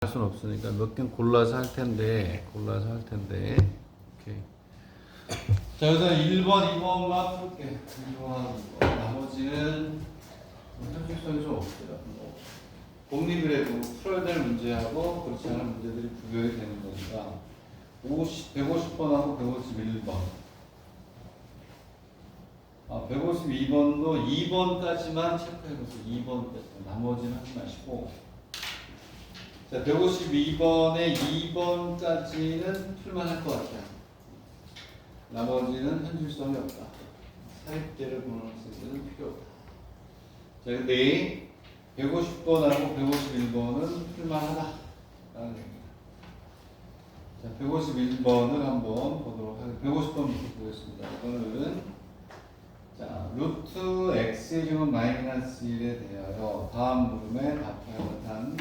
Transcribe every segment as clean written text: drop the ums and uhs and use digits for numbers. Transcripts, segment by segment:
할 수는 없으니까 몇 개 골라서 할 텐데 오케이. 자, 그래서 1번, 2번만 풀게. 1번, 2번. 나머지는 현실성이 좀 없어요. 공립이라도 풀어야 될 문제하고 그렇지 않은 문제들이 구별이 되는 거니까 150번하고 151번. 152번도 2번까지만 체크해보세요. 2번까지. 나머지는 하지 마시고. 자, 152번에 2번까지는 풀만할 것 같아요. 나머지는 현실성이 없다. 사립제를 보는 학생들은 필요 없다. 자, 근데 150번하고 151번은 풀만하다. 라는 얘기입니다. 자, 151번을 한번 보도록 하겠습니다. 150번부터 보겠습니다. 이거는 자, 루트 x의 제곱 마이너스 1에 대하여 다음 물음에 답하여 한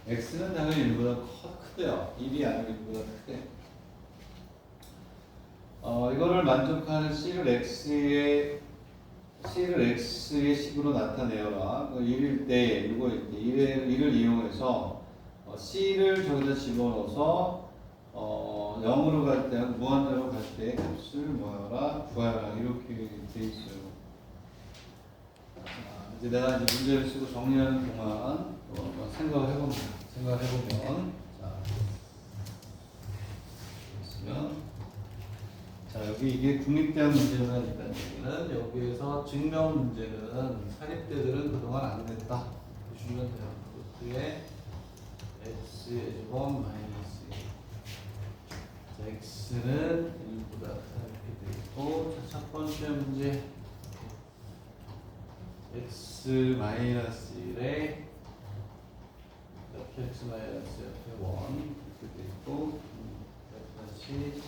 x는 당연히 1보다 크대요. 1이 아니고 1보다 크대. 이거를 만족하는 C를 X의 식으로 나타내어라. 1일 때, 이거 1을 이용해서 C를 저기다 집어넣어서 0으로 갈 때, 무한대로 갈 때 값을 모여라, 구하라. 이렇게 돼 있어요. 이제 내가 이제 문제를 쓰고 정리하는 동안 생각을 해봅니다. 자, 여기 이게 국립대학 문제라니까 여기는 여기에서 증명 문제는 사립대들은 그동안 안 냈다. 보시면 돼요. 루트에 x의 제곱 마이너스 1. x는 1보다 이렇게 돼 있고, 첫 번째 문제 x 마이너스 1에 x 마이너스 옆에 1 이렇게 돼 있고, 다시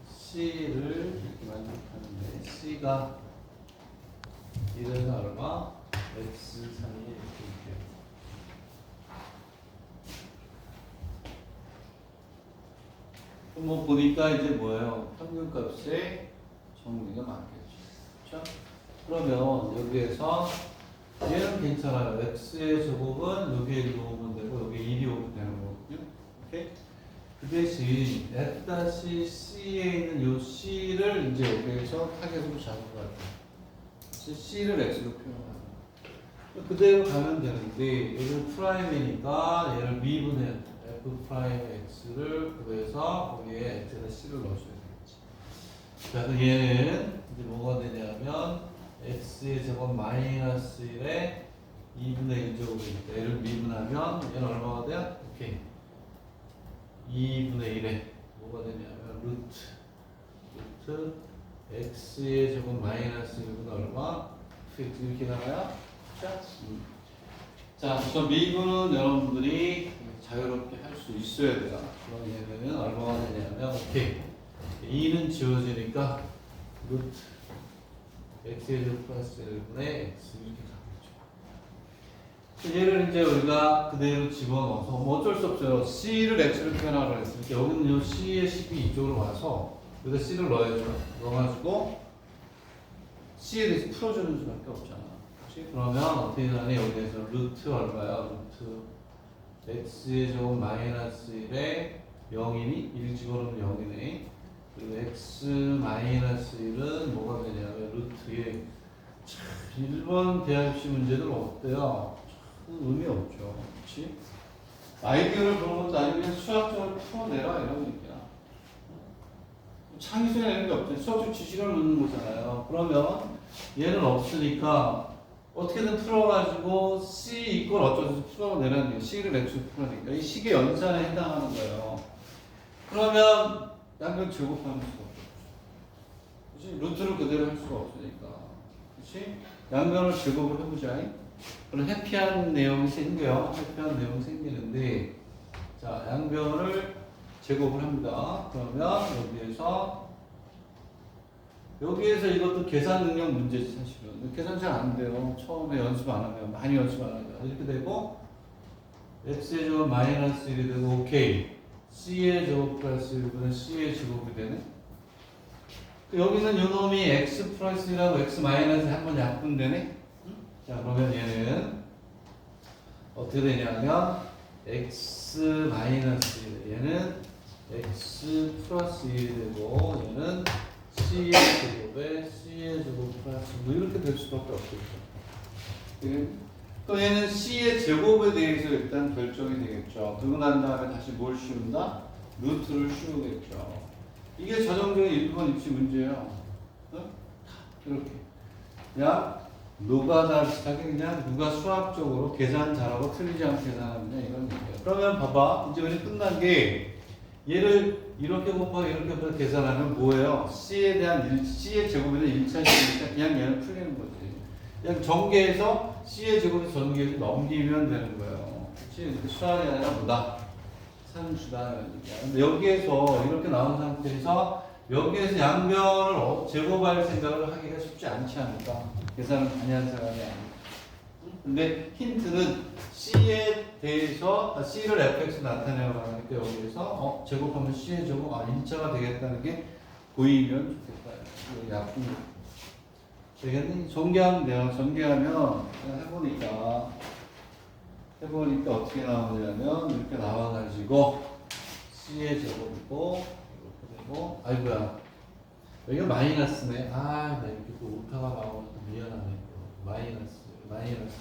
C를 이렇게 만족하는데 C가 1은 얼마? x 3이 이렇게 있대요. 뭐 보니까 이제 뭐예요? 평균값의 정리가 많겠죠. 그렇죠? 그러면 여기에서 얘는 괜찮아요. x의 제곱은 여기에 1이 오면 되고 여기에 1이 오면 되는 거거든요. 오케이? 그 대신 F-C에 있는 요 C를 이제 여기에서 타겟으로 잡은 것 같아요. C를 X로 표현하는 거예요. 그대로 가면 되는데 여기는 프라임이니까 얘를 미분해 F 프라임 X를 그래서 거기에 X에다 C를 넣어줘야 되겠지. 자, 그럼 얘는 이제 뭐가 되냐면 X의 제곱 마이너스 1에 2분의 1제곱이 있다. 얘를 미분하면 얘는 얼마가 돼요? 오케이. 2분의 1에 뭐가 되냐면 루트 x의 제곱 마이너스 1은 얼마? 이렇게 나와요? 자, 저 미분은 여러분들이 자유롭게 할 수 있어야 돼요. 그럼 얘는 얼마가 되냐면 오케이 2는 지워지니까 루트 x의 제곱 플러스 1분의 x 이렇게 얘를 이제 우리가 그대로 집어넣어서 뭐 어쩔 수 없어요. C를 X로 표현하라고 했으니까 여기는 요 C의 식이 이쪽으로 와서 여기다 C를 넣어야죠. 넣어가지고 C에 대해서 풀어주는 수밖에 없잖아. 그렇지? 그러면 어떻게 되냐면 여기에서 루트 얼마야? 루트 X의 제곱 마이너스 1에 0이니? 1 집어넣으면 0이네. 그리고 X 마이너스 1은 뭐가 되냐면 루트에 1번 대합식 문제들 어때요? 의미 없죠. 그렇지? 아이디어를 보는 것도 아니고 그냥 수학적으로 풀어내라 이런 얘기야. 창의성이 내는 게 없잖아요. 수학적 지식을 넣는 거잖아요. 그러면 얘는 없으니까 어떻게든 풀어가지고 C 이걸 어쩌서 풀어내라는 거예요. C를 X로 풀어내니까 이 식의 연산에 해당하는 거예요. 그러면 양변 제곱하는 수가 없죠. 그렇지? 루트를 그대로 할 수가 없으니까. 그렇지? 양변을 제곱을 해보자. 그럼 회피한 내용이 생겨요. 회피한 내용이 생기는데, 자, 양변을 제곱을 합니다. 그러면 여기에서 이것도 계산 능력 문제지, 사실은. 계산 잘 안 돼요. 처음에 연습 안 하면, 많이 연습 안 하면. 이렇게 되고, x의 제곱 마이너스 1이 되고, 오케이. c의 제곱 플러스 1분은 c의 제곱이 되네. 여기는 요 놈이 x 플러스 1하고 x 마이너스 한번 약분되네. 자, 그러면 얘는 어떻게 되냐면 x 마이너스 1, 얘는 x 플러스 1이 되고 얘는 c의 제곱에 c의 제곱 플러스 뭐 이렇게 될 수밖에 없겠죠. 또 얘는 c의 제곱에 대해서 일단 결정이 되겠죠. 그러고 난 다음에 다시 뭘 씌운다? 루트를 씌우겠죠. 이게 전형적인 1번 입시 문제예요. 어? 이렇게 그냥 노가다 비슷하게 그냥 누가 수학적으로 계산 잘하고 틀리지 않게 계산하느냐 이런 얘기예요. 그러면 봐봐, 이제 우리 끝난 게 얘를 이렇게 곱하기 이렇게 곱하기 계산하면 뭐예요? C에 대한 C의 제곱에 대한 1차식이니까 그냥 얘는 풀리는 거지. 그냥 전개해서 C의 제곱을 전개해서 넘기면 되는 거예요. 그치? 이렇게 수학이 아니라 뭐다? 산수다. 근데 여기에서 이렇게 나온 상태에서 여기에서 양변을 제곱할 생각을 하기가 쉽지 않지 않을까? 계산을 많이 한 사람이 아니고. 근데 힌트는 C에 대해서 C를 fx 나타내려고 하니까 여기에서 제곱하면 C의 제곱 1차가 되겠다는 게 보이면 좋겠다. 이거 약분 되겠니? 전개하면 돼요. 전개하면 해보니까 어떻게 나오냐면 이렇게 나와가지고 C의 제곱이고 이렇게 되고 아이고야 여기가 마이너스네. 나 이렇게 또 오타가 나오면 미안하네. 마이너스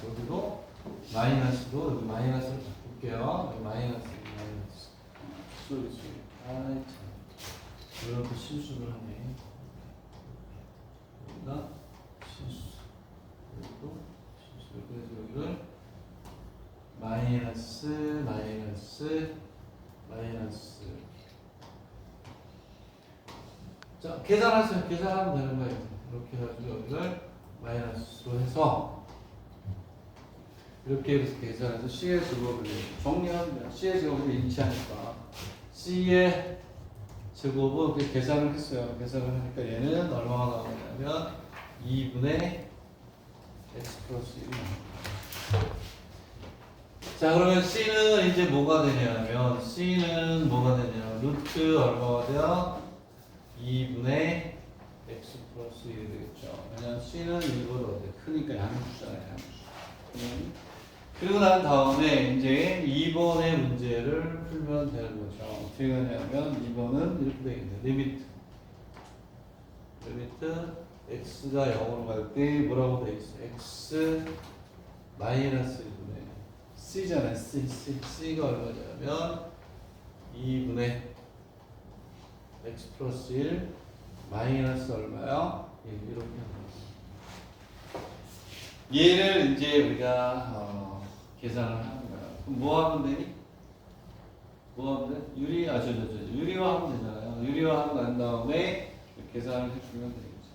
여기도 마이너스로 여기 마이너스를 바꿀게요. 여기 마이너스 쏘리 아이 참 이렇게 실수를 하네. 여기가 실수 여기도 실수. 그래서 여기를 마이너스 자 계산하세요. 계산하면 되는 거예요. 이렇게 해가지고 여기를 마이너스로 해서 이렇게 해서 계산해서 C의 제곱을 정리하면 돼요. C의 제곱을 인치하니까 C의 제곱은 그렇게 계산을 했어요. 계산을 하니까 얘는 얼마가 나오냐면 2분의 x 플러스 1. 자 그러면 C는 이제 뭐가 되냐면 루트 얼마가 돼요? 2분의 x 플러스 1이 되겠죠. 왜냐면 C는 1보다 어때? 크니까 양수잖아요. 양수. 그리고 난 다음에 이제 2번의 문제를 풀면 되는 거죠. 어떻게 하냐면 2번은 이렇게 되겠네요. 리미트 x가 0으로 갈 때 뭐라고 돼 있어? x 마이너스 1분의 c잖아요. c가 얼마냐면 2분의 x 플러스 1 마이너스 얼마요? 이렇게 합니다. 얘를 이제 우리가 계산을 하는 거야. 그럼 뭐 하면 되니? 뭐 하면 돼? 유리화 하면 되잖아요. 유리화 하고 난 다음에 계산을 해주면 되겠죠.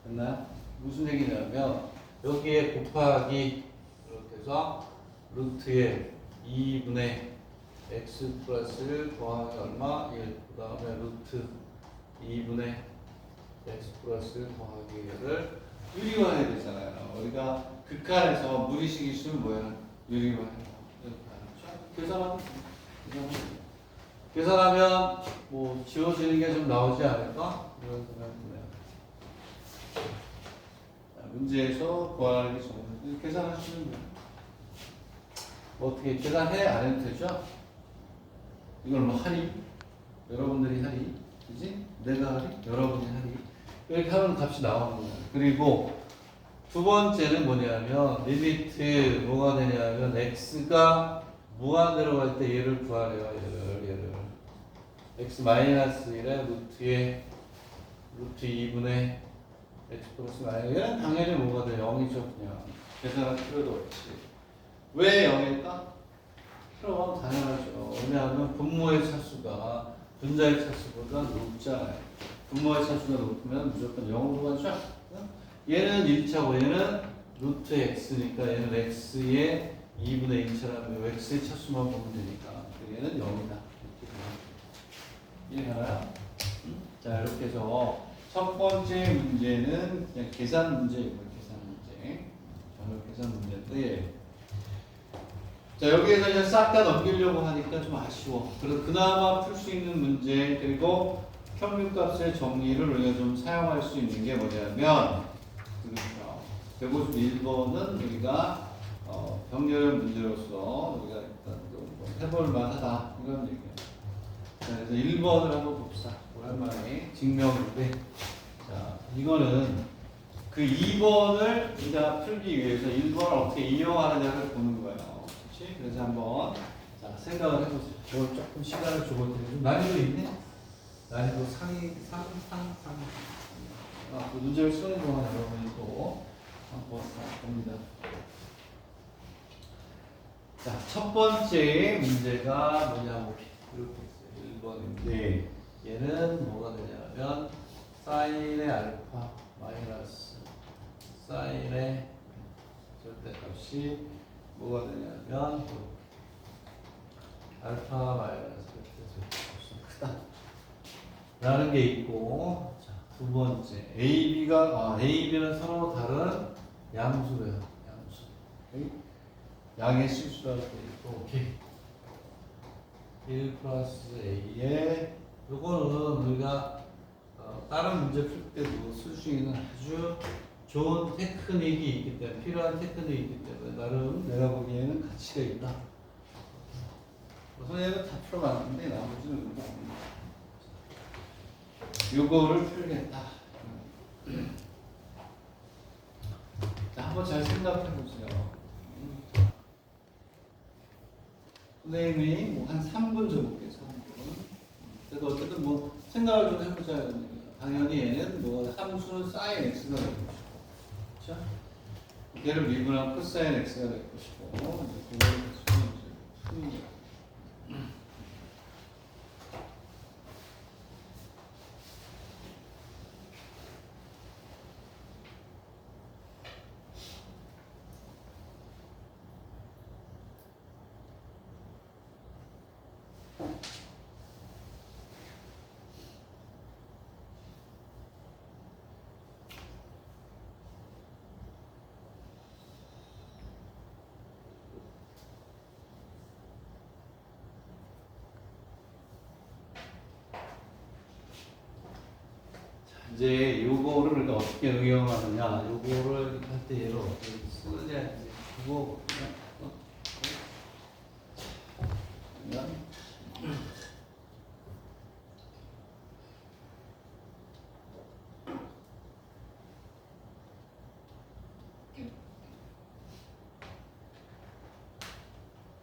됐나요? 무슨 얘기냐면 여기에 곱하기 이렇게 해서 루트에 2분의 x 플러스 1 더하기 얼마? 1. 그 다음에 루트 2분의 x 플러스 1 더하기 1을 유리화해야 되잖아요. 우리가 극한에서 무리식이 있으면 뭐야? 유리화해요. 계산하면 뭐 지워지는 게 좀 나오지 않을까? 이런 생각이 드네요. 문제에서 구하는 게 정말 계산하시면 돼요. 뭐 어떻게 계산해? 안 해도 되죠? 이걸 뭐 하리? 여러분들이 하리? 그지? 내가 하리? 여러분이 하리? 이렇게 하면 값이 나오는 거예요. 그리고 두 번째는 뭐냐면 리미트 뭐가 되냐면 x가 무한대로 갈 때 얘를 구하래요. 얘를 x 마이너스 1에 루트 2분의 x 플러스 마이너스 얘는 당연히 뭐가 돼? 0이죠. 그냥 계산할 필요도 없지. 왜 0일까? 그럼 당연하죠. 왜냐하면 분모의 차수가 분자의 차수보다 높잖아요. 분모의 차수가 높으면 무조건 0으로 가죠. 얘는 1차고 얘는 루트 x니까 얘는 x의 2분의 1차라면 x의 차수만 보면 되니까 얘는 0이다. 이해가나요? 자 이렇게 해서 첫 번째 문제는 그냥 계산 문제이고 계산 문제인데 자 여기에서 이제 싹 다 넘기려고 하니까 좀 아쉬워. 그래서 그나마 풀 수 있는 문제 그리고 평균값의 정리를 우리가 좀 사용할 수 있는 게 뭐냐면 151번은 우리가 병렬 문제로서 우리가 일단 좀 해볼 만하다 이런 얘기예요. 자, 그래서 1번을 한번 봅시다. 오랜만에 증명인데, 자 이거는 그 2번을 우리가 풀기 위해서 1번을 어떻게 이용하느냐를 보는 거예요. 그렇지? 그래서 한번 자 생각을 해보세요. 저 조금 시간을 줘볼 텐데 좀 난이도 있네. 난이도 상위. 그 문제를 쓰는 동안 여러분이 또 한번 봅니다. 자, 첫 번째 문제가 뭐냐고 이렇게 있어요. 1번인데 얘는 뭐가 되냐면 사인의 알파 마이너스 사인의 절대값이 뭐가 되냐면 알파 마이너스 절대값이 크다 라는 게 있고, 자, 두 번째 A, B는 서로 다른 양수래요. 양수. 오케이? 양의 실수라고 돼 있고, 오케이. 1 플러스 A에 요거는 우리가 다른 문제 풀 때도 쓸 수 있는 아주 좋은 테크닉이 있기 때문에, 필요한 테크닉이 있기 때문에 나름 내가 보기에는 가치가 있다. 선생님은 다 풀어봤는데 나머지는 의미가 없는 요거를 풀겠다. 자, 한번 잘 생각해 보세요. 선생님이 뭐 한 3분 줘볼게요. 3분. 그래도 어쨌든 뭐 생각을 좀 해보자. 당연히 얘는 뭐 함수는 sin x가 될 것이고, 그렇죠? 얘를 미분하면 코사인 x가 될 것이고, 그걸 푸는 거예요. 이제 요거를 우리가 어떻게 응용하느냐, 요거를 할 때 얘를 어떻게 쓰느냐, 이제 그거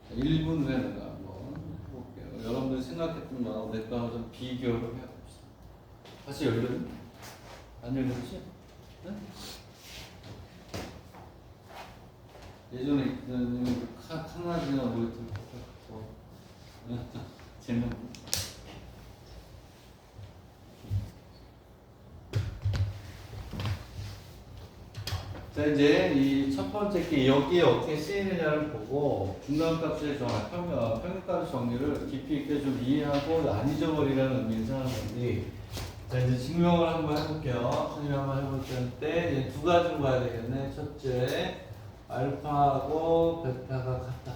자, 1분 후에 내가 한번 해볼게요. 여러분들이 생각했던 거하고 내 거하고 좀 비교를 해봅시다. 다시 열렸니? 안 열렸지? 응? 예전에 있던 카나지나 모니터 재밌는. 자, 이제 이 첫 번째 게 여기에 어떻게 쓰이느냐를 보고 중간값의 평균값 정리를 깊이 있게 좀 이해하고 안 잊어버리라는 의미에서 하는 건데, 자, 이제 증명을 한번 해볼게요. 선생님이 한번 해볼 때 두 가지로 봐야 되겠네. 첫째, 알파하고 베타가 같다.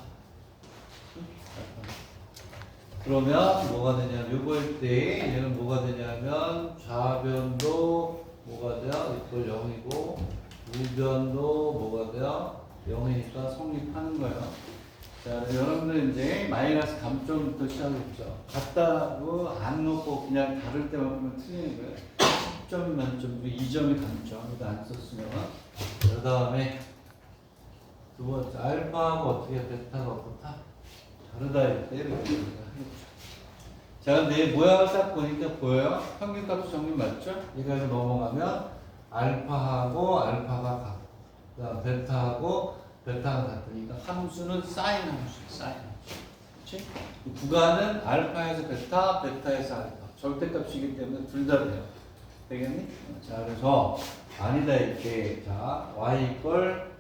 그러면 뭐가 되냐면 요거일 때 얘는 뭐가 되냐면 좌변도 뭐가 돼요? 이꼴 0이고 우변도 뭐가 돼요? 0이니까 성립하는 거예요. 자, 여러분들 이제 마이너스 감점부터 시작했죠. 같다고 안 놓고 그냥 다를 때만 보면 틀리는 거예요. 10점 만점, 2점이 감점, 이거 안 썼으면. 그 다음에 두 번째, 알파하고 어떻게 베타가 어떻다? 다르다 할 때 이렇게 우리가 하겠죠. 자, 근데 모양을 딱 보니까 보여요? 평균값 정리 맞죠? 여기까지 넘어가면 알파하고 알파가 같고, 그 다음 베타하고 베타가 같으니까 함수는 사인 함수예요. 사인 함수. 그렇지? 구간은 알파에서 베타, 베타에서 알파. 절대값이기 때문에 둘 다 돼요. 되겠니? 자, 그래서 아니다 이렇게. 자, y 이퀄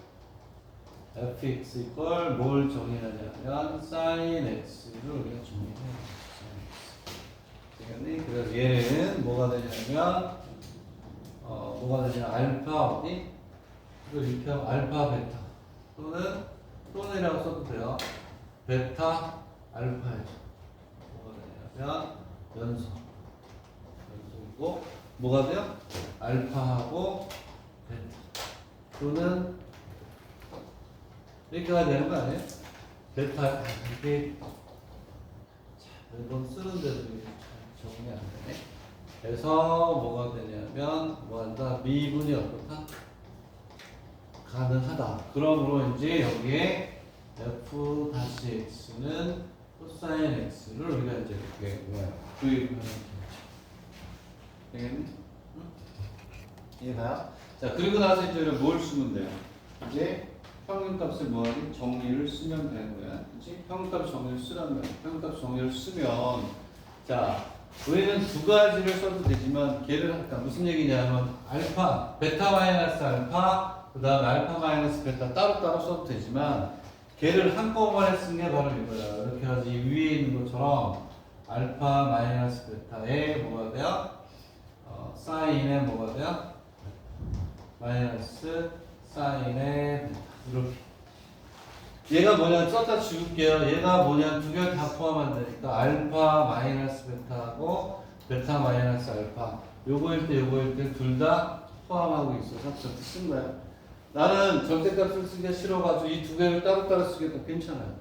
fx 이퀄 뭘 정의하냐면 sin x를 우리가 정의해요. 되겠니? 그래서 얘는 뭐가 되냐면 뭐가 되냐 알파 어디? 이걸 이렇게 하면 알파 베타 또는이라고 써도 돼요. 베타 알파죠. 뭐가 되냐면 연속이고 뭐가 돼요? 알파하고 베타 또는 이렇게 가야 되는 거 아니에요? 베타 이게 매번 쓰는데도 이게 잘 적응이 안 되네. 그래서 뭐가 되냐면 뭐 한다? 미분이 어떻다? 가능하다. 그러므로 이제 여기에 f-x는 코사인 x를 우리가 이제 이렇게 구입하면 되겠니? 응? 이해가요? 자, 그리고 나서 이제 뭘 쓰면 돼요? 이제 평균값을 뭐하니? 정리를 쓰면 되는 거야. 그치? 평균값 정리를 쓰라는 거야. 평균값 정리를 쓰면 자, 우리는 두 가지를 써도 되지만 걔를 아까 무슨 얘기냐면 알파, 베타 마이너스 알파 그 다음에 알파 마이너스 베타 따로따로 써도 되지만 걔를 한꺼번에 쓴 게 바로 이거야. 이렇게 해서 이 위에 있는 것처럼 알파 마이너스 베타에 뭐가 돼요? 사인에 뭐가 돼요? 마이너스 사인에 베타 이렇게 얘가 뭐냐 썼다 지울게요. 얘가 뭐냐 두 개를 다 포함한 되니까 알파 마이너스 베타하고 베타 마이너스 알파 요거일 때 둘 다 포함하고 있어서 저렇게 쓴 거야. 나는 절대값을 쓰기가 싫어가지고 이 두 개를 따로따로 쓰기도 괜찮아요.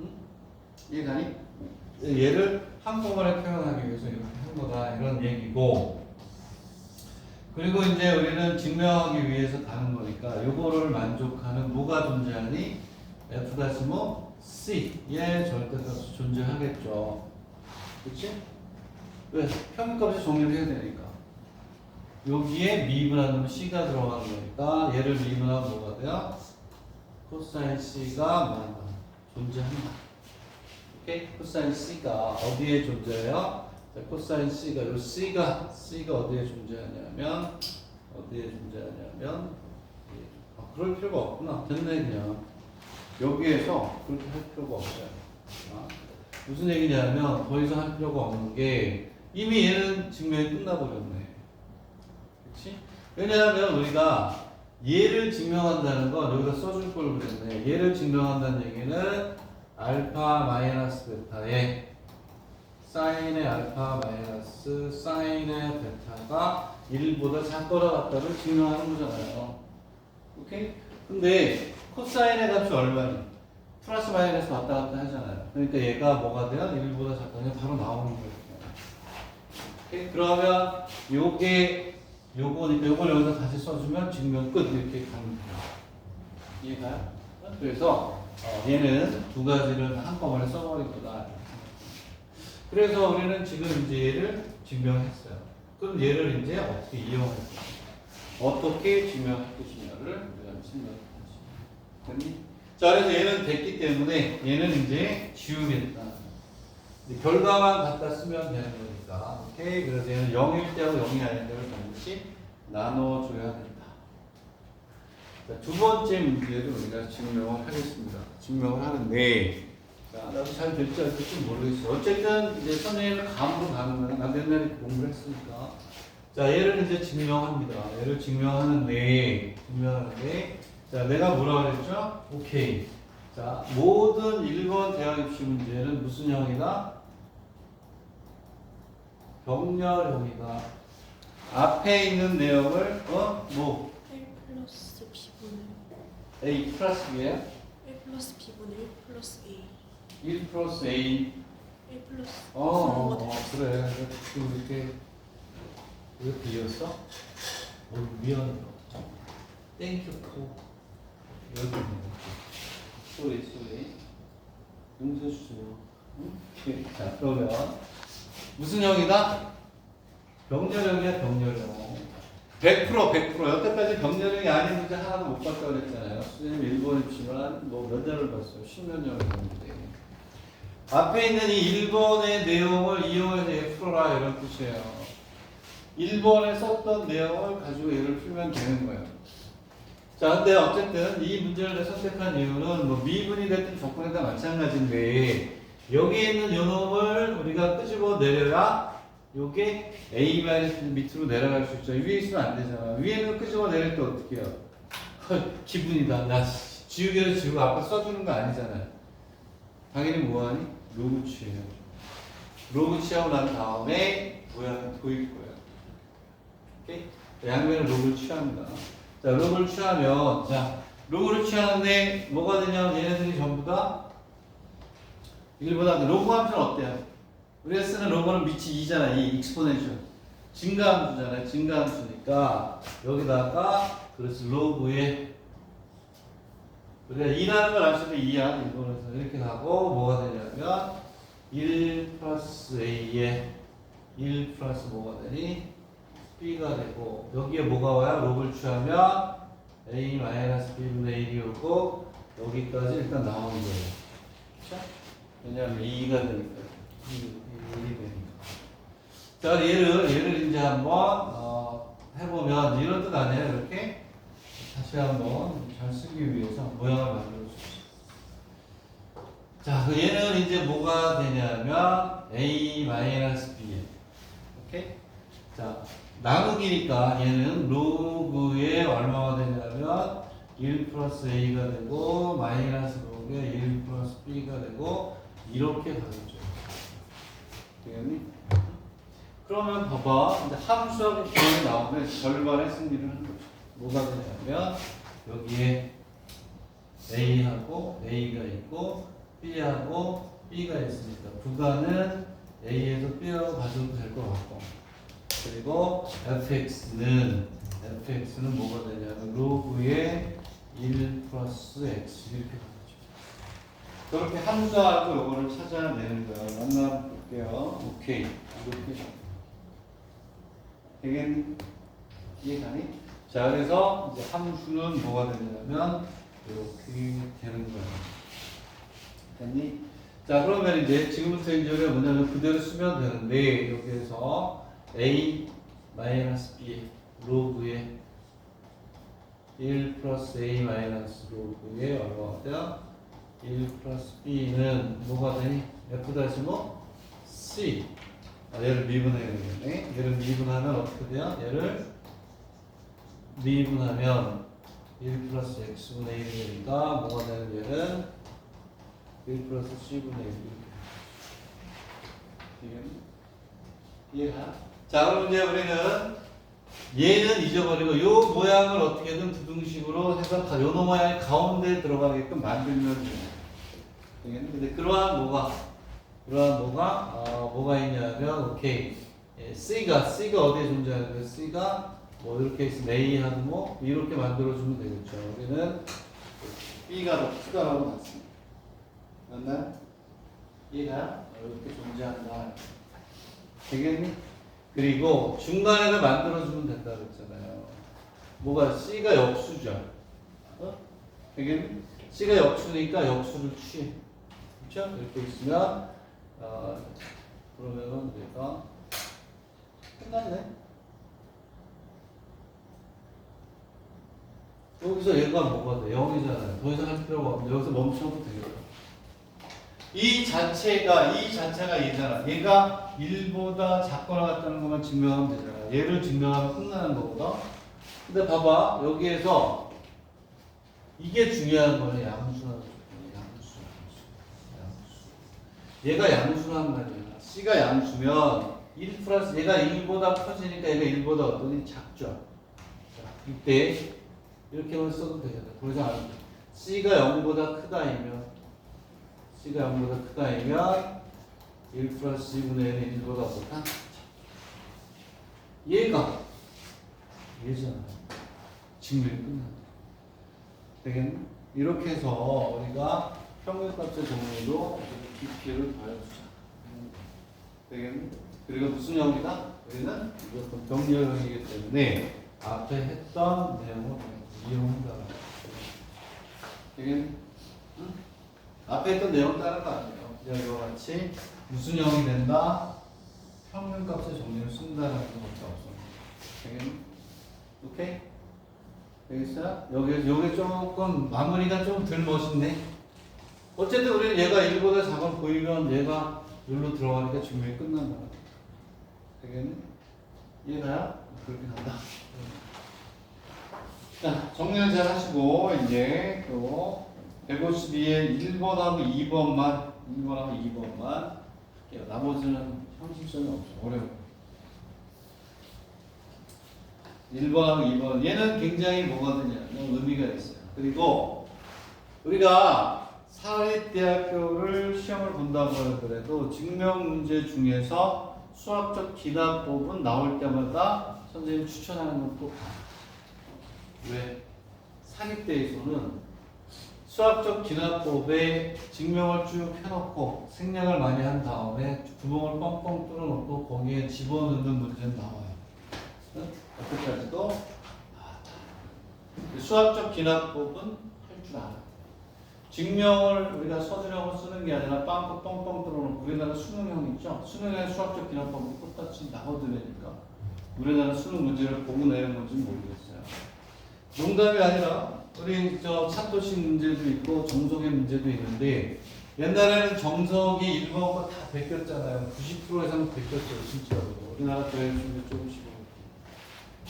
응? 이해가니? 얘를 한꺼번에 표현하기 위해서 이렇게 한 거다 이런 얘기고 그리고 이제 우리는 증명하기 위해서 가는 거니까 요거를 만족하는 뭐가 존재하니? f-c의 절대값이 존재하겠죠. 그치? 왜? 평균값이 정리를 해야 되니까. 여기에 미분하면 c가 들어가는 거니까 얘를 미분하면 뭐가 돼요? 코사인 c가 존재한다. 오케이? 코사인 c가 어디에 존재해요? 자, 코사인 c가 요 c가 어디에 존재하냐면 그럴 필요가 없구나. 됐네 그냥. 여기에서 그렇게 할 필요가 없어요. 무슨 얘기냐면 더 이상 할 필요가 없는 게 이미 얘는 증명이 끝나버렸네. 그치? 왜냐하면 우리가 얘를 증명한다는 건 여기다 써줄 걸 그랬네. 얘를 증명한다는 얘기는 알파 마이너스 베타에 사인의 알파 마이너스 사인의 베타가 1보다 작거나 같다를 증명하는 거잖아요. 오케이? 근데 코사인의 값이 얼마니? 플러스 마이너스 왔다 갔다 하잖아요. 그러니까 얘가 뭐가 돼요? 1보다 작다는 게 바로 나오는 거예요. 오케이? 그러면 요거니까 요걸 여기다 다시 써주면 증명 끝 이렇게 가는 거예요. 이해가요? 그래서 얘는 두 가지를 한꺼번에 써버린 거다. 그래서 우리는 지금 이제 얘를 증명했어요. 그럼 얘를 이제 어떻게 이용할까? 어떻게 증명할 것이냐를 우리가 생각해야지. 됐니? 자, 그래서 얘는 됐기 때문에 얘는 이제 지우겠다. 결과만 갖다 쓰면 되는 거니까. 오케이? 그래서 얘는 0일 때하고 0이 아닌 때를 반드시 나눠줘야 된다. 자, 두 번째 문제를 우리가 증명을 하겠습니다. 증명을 하는데, 자, 나도 잘 될지 안 될지 모르겠어. 어쨌든 이제 선생님은 감으로 가는 거야. 나 맨날 공부를 했으니까. 자, 얘를 이제 증명합니다. 얘를 증명하는데, 자, 내가 뭐라 그랬죠? 오케이. 자, 모든 1번 대학 입시 문제는 무슨 형이다? 병렬형이다. 앞에 있는 내용을, 뭐? A 플러스 B분의 A 플러스 B야? A 플러스 B분의 1 플러스 A 1 플러스 A. A 플러스 그래. 지금 이렇게 이었어? 미안해. 땡큐. 이렇게 쏘리. 용서해 주세요. 응? 자, 그러면 무슨 형이다? 병렬형이야, 병렬형. 100%. 여태까지 병렬형이 아닌 문제 하나도 못 봤다고 그랬잖아요. 선생님 일본 입시만 몇 년을 봤어요. 10몇 년을 봤는데. 앞에 있는 이 1번의 내용을 이용해서 F라 이런 뜻이에요. 1번에 썼던 내용을 가지고 얘를 풀면 되는 거예요. 자, 근데 어쨌든 이 문제를 선택한 이유는 뭐 미분이 됐든 조건이 다 마찬가지인데 여기에 있는 요놈을 우리가 끄집어 내려야 요게 A 밑으로 내려갈 수 있죠. 위에 있으면 안 되잖아. 위에는 끄집어 내릴 때 어떻게 해요? 기분이다. 나 지우개를 지우고 앞에 써주는 거 아니잖아요. 당연히 뭐하니? 로그 취해요. 로그 취하고 난 다음에 모양을 보일 거예요. 오케이? 양면을 로그를 취합니다. 자, 로그를 취하면, 자, 로그를 취하는데 뭐가 되냐면 얘네들이 전부 다 1보다 로그 함수는 어때요? 우리가 쓰는 로그는 밑이 2잖아. 이 익스포넨셜 증가함수잖아요. 증가함수니까 여기다가 그래서 로그에 우리가 2라는 걸 알 수도 2야. 일본에서 이렇게 가고 뭐가 되냐면 1 플러스 A에 1 플러스 뭐가 되니? B가 되고 여기에 뭐가 와요? 로그를 취하면 A 마이너스 B분의 1이 오고 여기까지 일단 나오는 거예요. 그렇죠? 왜냐하면 2가 되니까 1이 되니까. 자, 얘를 이제 한번 해보면 이런 뜻 아니에요? 이렇게 다시 한번 잘 쓰기 위해서 모양을 만들어 줍시다. 자, 그 얘는 이제 뭐가 되냐면 A 마이너스 B. 오케이? 자, 나누기니까 얘는 로그에 얼마가 되냐면 1 플러스 A가 되고 마이너스 로그에 1 플러스 B가 되고 이렇게 가겠죠. 되겠니? 그러면 봐봐. 이제 함수하고 기억이 나오면 절반의 승리를 하는 거죠. 뭐가 되냐면 여기에 A하고 A가 있고 B하고 B가 있으니까 부가는 A에서 B로 가져도 될 것 같고 그리고 fx는 뭐가 되냐면 로그의 1 플러스 x 이렇게 가죠. 그렇게 함수하고 요거를 찾아내는 거예요. 만나볼게요. 오케이. 이렇게 되겠니? 이해가니? 자, 그래서 이제 함수는 뭐가 되냐면 이렇게 되는 거예요. 됐니? 자, 그러면 이제 지금부터 이제 우리가 뭐냐면 그대로 쓰면 되는데 여기에서 A 마이너스 B 로그에 1 플러스 A 마이너스 로그에 얼마가 돼요? 1 플러스 B는 뭐가 되니? F 다시 뭐? C. 얘를 미분해야 되겠네. 얘를 미분하면 어떻게 돼요? 얘를 미분하면 1 플러스 X분의 1이 되니까 뭐가 되는 얘는 1 플러스 C분의 1 이렇게. 이해가? 자, 그럼 이제 우리는 얘는 잊어버리고 요 모양을 어떻게든 부등식으로 해서 요 모양이 가운데 들어가게끔 만들면 돼요. 근데 그러한 뭐가 있냐면 오케이 C가 어디에 존재하는데 C가 뭐 이렇게 있으면 A하고 뭐 이렇게 만들어주면 되겠죠. 우리는 B가 더 크다라고 봤습니다. 맞나? 얘가 이렇게 존재한다. 되겠니? 그리고 중간에다 만들어주면 된다 그랬잖아요. 뭐가 C가 역수죠. 되겠니? C가 역수니까 역수를 취해. 그렇죠? 이렇게 있으면 그러면은 우리가 끝났네. 여기서 얘가 뭐가 돼? 0이잖아요. 더 이상 할 필요가 없는데 여기서 멈춰도 되겠다. 이 자체가 얘잖아. 얘가 1보다 작거나 같다는 것만 증명하면 되잖아. 얘를 증명하면 끝나는 거거든. 근데 봐봐. 여기에서 이게 중요한 거는 양수라는 조건이야. 양수. 얘가 양수란 말이야. C가 양수면 1 플러스 얘가 1보다 커지니까 얘가 1보다 어떠니 작죠. 자, 이때 이렇게만 써도 되겠다. 더 이상 안 돼. C가 0보다 크다이면 C가 0보다 크다이면 1 플러스 C분의 N이 1보다 어떻다? 얘잖아. 증명이 끝난다. 되겠네? 이렇게 해서 우리가 평균값의 정리로 BP를 더해주자. 되겠네? 그리고 무슨 형이다? 우리는 이것도 병렬형이기 때문에 앞에 했던 내용을 이용한다. 되겠네? 응? 앞에 했던 내용 따른 거 아니에요. 그냥 이와 같이 무슨 형이 된다? 평균값의 정리를 쓴다는 것밖에 없어. 되겠니? 오케이? 되겠어요? 여기 조금 마무리가 좀 덜 멋있네. 어쨌든 우리는 얘가 1보다 작아 보이면 얘가 여기로 들어가니까 증명이 끝난다. 되겠니? 이해가요? 그렇게 간다. 자, 정리를 잘 하시고 이제 또 152에 1번하고 2번만 할게요. 나머지는 형식성이 없어. 어려워. 1번하고 2번 얘는 굉장히 뭐가 되냐면 의미가 있어요. 그리고 우리가 사립대학교를 시험을 본다고 하더라도 증명 문제 중에서 수학적 기납법은 나올 때마다 선생님이 추천하는 것도 다. 왜? 사립대에서는 수학적 기납법에 증명을 쭉 펴놓고 생략을 많이 한 다음에 구멍을 뻥뻥 뚫어놓고 거기에 집어넣는 문제는 나와요. 여기까지도 나왔다. 수학적 기납법은 할 줄 알아. 증명을 우리가 서술형으로 쓰는 게 아니라 빵꾸 뻥뻥 뚫어놓고 우리나라 수능형 있죠? 수능의 수학적 기납법은 똑같이 나오더라니까. 우리나라 수능 문제를 보고 내는 건지 모르겠어요. 농담이 아니라 우리 저 차토식 문제도 있고 정석의 문제도 있는데 옛날에는 정석이 1번 거 다 베꼈잖아요. 90% 이상 베꼈죠, 진짜로. 우리나라 교육 중에 조금씩.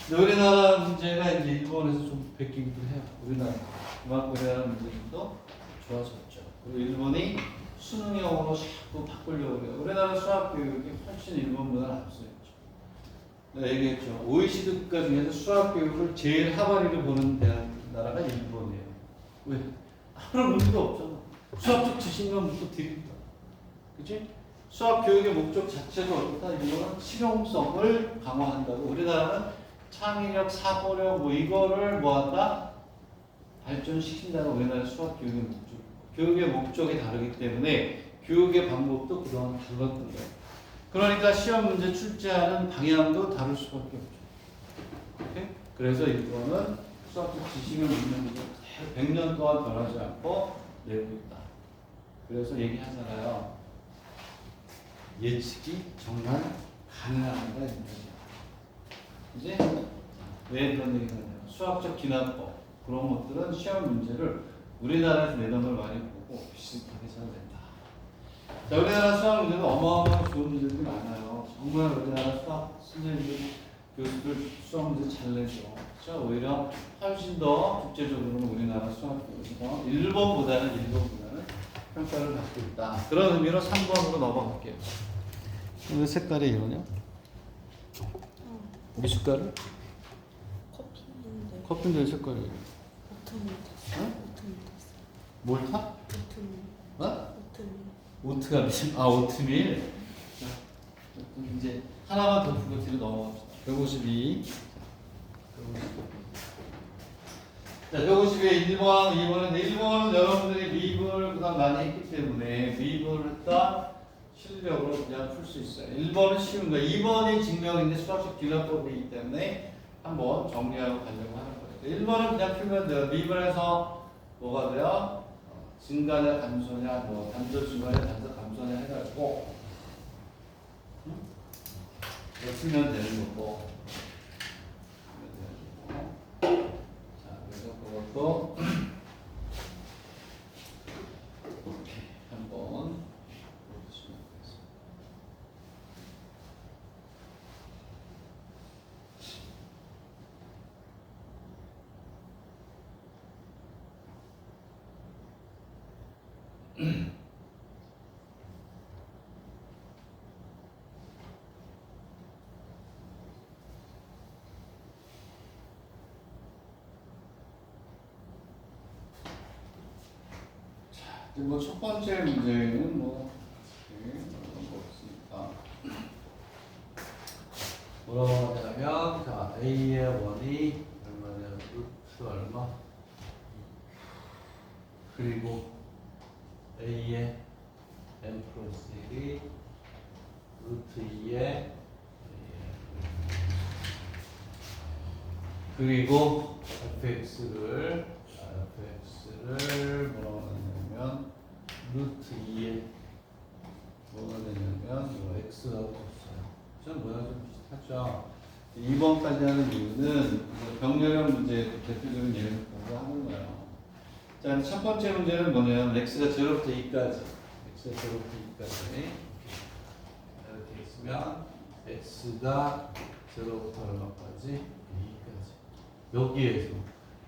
근데 우리나라 문제가 이제 일본에서 좀 베끼기도 해요. 그만큼 우리나라 문제도 좋아졌죠. 그리고 일본이 수능형으로 자꾸 바꾸려고 해요. 우리나라 수학 교육이 훨씬 일본보다 앞서있죠. 내가 얘기했죠. OECD 국가 중에서 수학 교육을 제일 하바리를 보는 나라가 일본이에요. 왜? 아무런 문제도 없잖아. 수학적 지식만 묻고 드립니다. 그치? 수학 교육의 목적 자체도 어떻다? 이거는 실용성을 강화한다고. 우리나라는 창의력, 사고력, 뭐 이거를 뭐한다? 발전시킨다는 우리나라 수학 교육의 목적. 교육의 목적이 다르기 때문에 교육의 방법도 그동안 달랐던 거예요. 그러니까 시험 문제 출제하는 방향도 다를 수밖에 없죠. 오케이? 그래서 이거는 수학적 지식을 묻는 문제 100년 동안 변하지 않고 내고 있다. 그래서 얘기하잖아요. 예측이 정말 가능하다 이 말이야. 이제 왜 그런 얘기를 하냐면 수학적 기납법 그런 것들은 시험 문제를 우리나라에서 내던 걸 많이 보고 비슷하게 잘 낸다. 자, 우리나라 수학 문제는 어마어마하게 좋은 문제들이 많아요. 정말 우리나라 수학 선생님들, 교수들 수학 문제 잘 내죠. 그렇죠? 오히려 훨씬 더 국제적으로는 우리나라 수학 교육에서 일본보다는 평가를 받고 있다. 그런 의미로 3번으로 넘어갈게요. 왜 색깔이 이러냐? 미숫가루? 커피인데. 커피인데 색깔이 이래. 오트밀 탔어. 응? 오트밀 탔어. 뭘 타? 오트밀. 어? 오트밀. 오트가 무슨? 아, 오트밀. 자, 이제 하나만 더 풀고 뒤로 넘어갑시다. 152. 자, 152에 1번, 2번은 1번은 여러분들이 미분을 그다음 많이 했기 때문에 미분을 했다 실력으로 그냥 풀 수 있어요. 1번은 쉬운 거예요. 2번이 증명인데 수학적 기납법이기 때문에 한번 정리하고 가려고 하는 거예요. 1번은 그냥 풀면 돼요. 미분해서 뭐가 돼요? 증가냐 감소냐 뭐 단조 증가냐 단조 감소냐 해가지고 풀면 되는 거고. 자, 그래서 그것도 이렇게 한번 보시면 되겠습니다. 뭐 첫 번째 문제는 뭐 이런 거 없으니까 뭐라고 하냐면 자 A의 원이 얼마냐 루트 얼마 그리고 A의 n 플러스 1이 루트 2의 그리고 fx를 뭐라고 하냐면 루트 2에 뭐가 되냐면 뭐 x라고 했어요. 좀 뭐야 좀 비슷하죠. 2번까지 하는 이유는 병렬형 문제의 대표적인 예를 보고 하는 거예요. 자, 첫 번째 문제는 뭐냐면 x가 0부터 2까지 x가 0부터 2까지 이렇게 있으면 x가 0부터 얼마까지? 2까지 여기에서